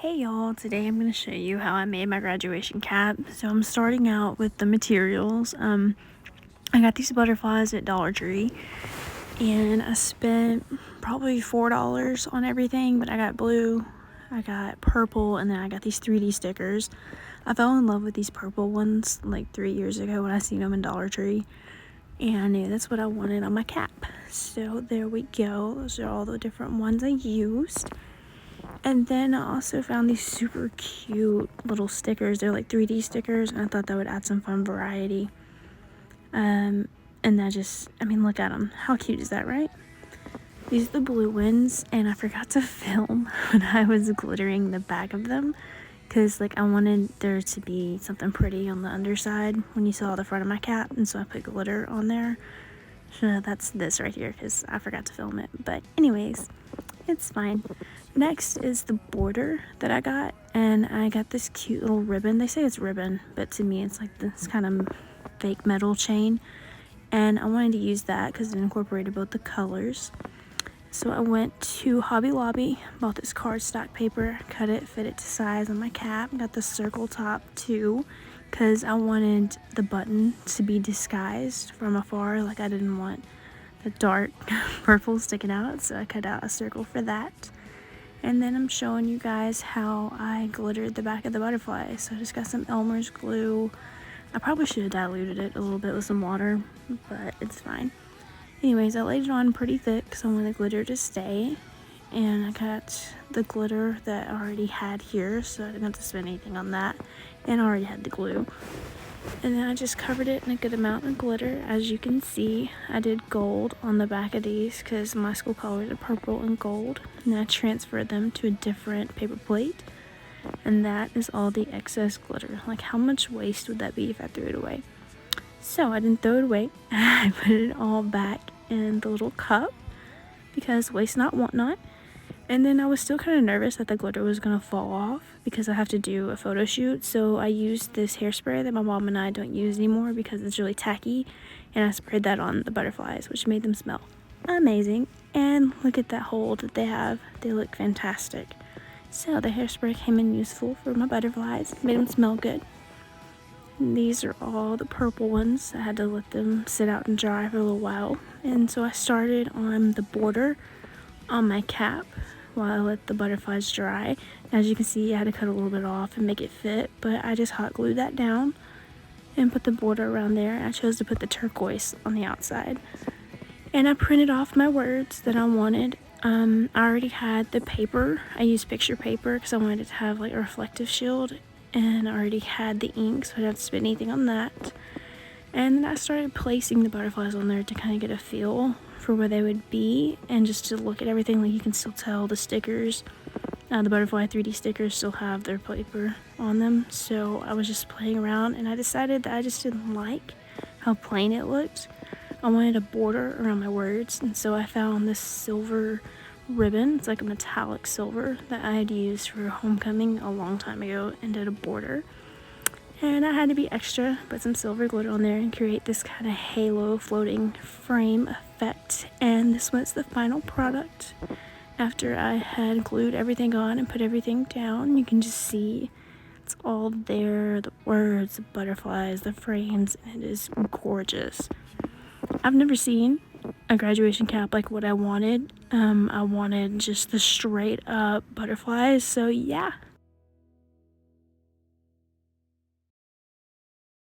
Hey y'all, today I'm going to show you how I made my graduation cap. So I'm starting out with the materials. I got these butterflies at Dollar Tree and I spent probably $4 on everything, but I got blue, I got purple, and then I got these 3D stickers. I fell in love with these purple ones like 3 years ago when I seen them in Dollar Tree, and I knew that's what I wanted on my cap. So there we go. Those are all the different ones I used. And then I also found these super cute little stickers. They're like 3D stickers, and I thought that would add some fun variety. And I mean, look at them. How cute is that, right? These are the blue ones, and I forgot to film when I was glittering the back of them, because like I wanted there to be something pretty on the underside when you saw the front of my cap, and so I put glitter on there. So that's this right here, because I forgot to film it. But anyways, it's fine. Next is the border that I got, and I got this cute little ribbon. They say it's ribbon, but to me it's like this kind of fake metal chain, and I wanted to use that because it incorporated both the colors. So I went to Hobby Lobby, bought this cardstock paper, cut it, fit it to size on my cap, got the circle top too, because I wanted the button to be disguised from afar. Like I didn't want the dark purple sticking out, so I cut out a circle for that. And then I'm showing you guys how I glittered the back of the butterfly. So I just got some Elmer's glue. I probably should have diluted it a little bit with some water, but it's fine. Anyways, I laid it on pretty thick because I want the glitter to stay. And I got the glitter that I already had here, so I didn't have to spend anything on that. And I already had the glue. And then I just covered it in a good amount of glitter. As you can see, I did gold on the back of these because my school colors are purple and gold. And I transferred them to a different paper plate. And that is all the excess glitter. Like, how much waste would that be if I threw it away? So I didn't throw it away. I put it all back in the little cup because waste not, want not. And then I was still kind of nervous that the glitter was going to fall off because I have to do a photo shoot. So I used this hairspray that my mom and I don't use anymore because it's really tacky. And I sprayed that on the butterflies, which made them smell amazing. And look at that hold that they have. They look fantastic. So the hairspray came in useful for my butterflies. Made them smell good. And these are all the purple ones. I had to let them sit out and dry for a little while. And so I started on the border on my cap while I let the butterflies dry. As you can see, I had to cut a little bit off and make it fit, but I just hot glued that down and put the border around there. I chose to put the turquoise on the outside. And I printed off my words that I wanted. I already had the paper. I used picture paper because I wanted it to have like a reflective shield, and I already had the ink, so I didn't have to spend anything on that. And then I started placing the butterflies on there to kind of get a feel for where they would be, and just to look at everything. Like, you can still tell the stickers, the butterfly 3D stickers still have their paper on them. So I was just playing around, and I decided that I just didn't like how plain it looked. I wanted a border around my words, and so I found this silver ribbon. It's like a metallic silver that I had used for homecoming a long time ago, and did a border. And I had to be extra, put some silver glitter on there and create this kind of halo floating frame effect. And this was the final product. After I had glued everything on and put everything down, you can just see it's all there, the words, the butterflies, the frames, and it is gorgeous. I've never seen a graduation cap like what I wanted. I wanted just the straight up butterflies, so yeah.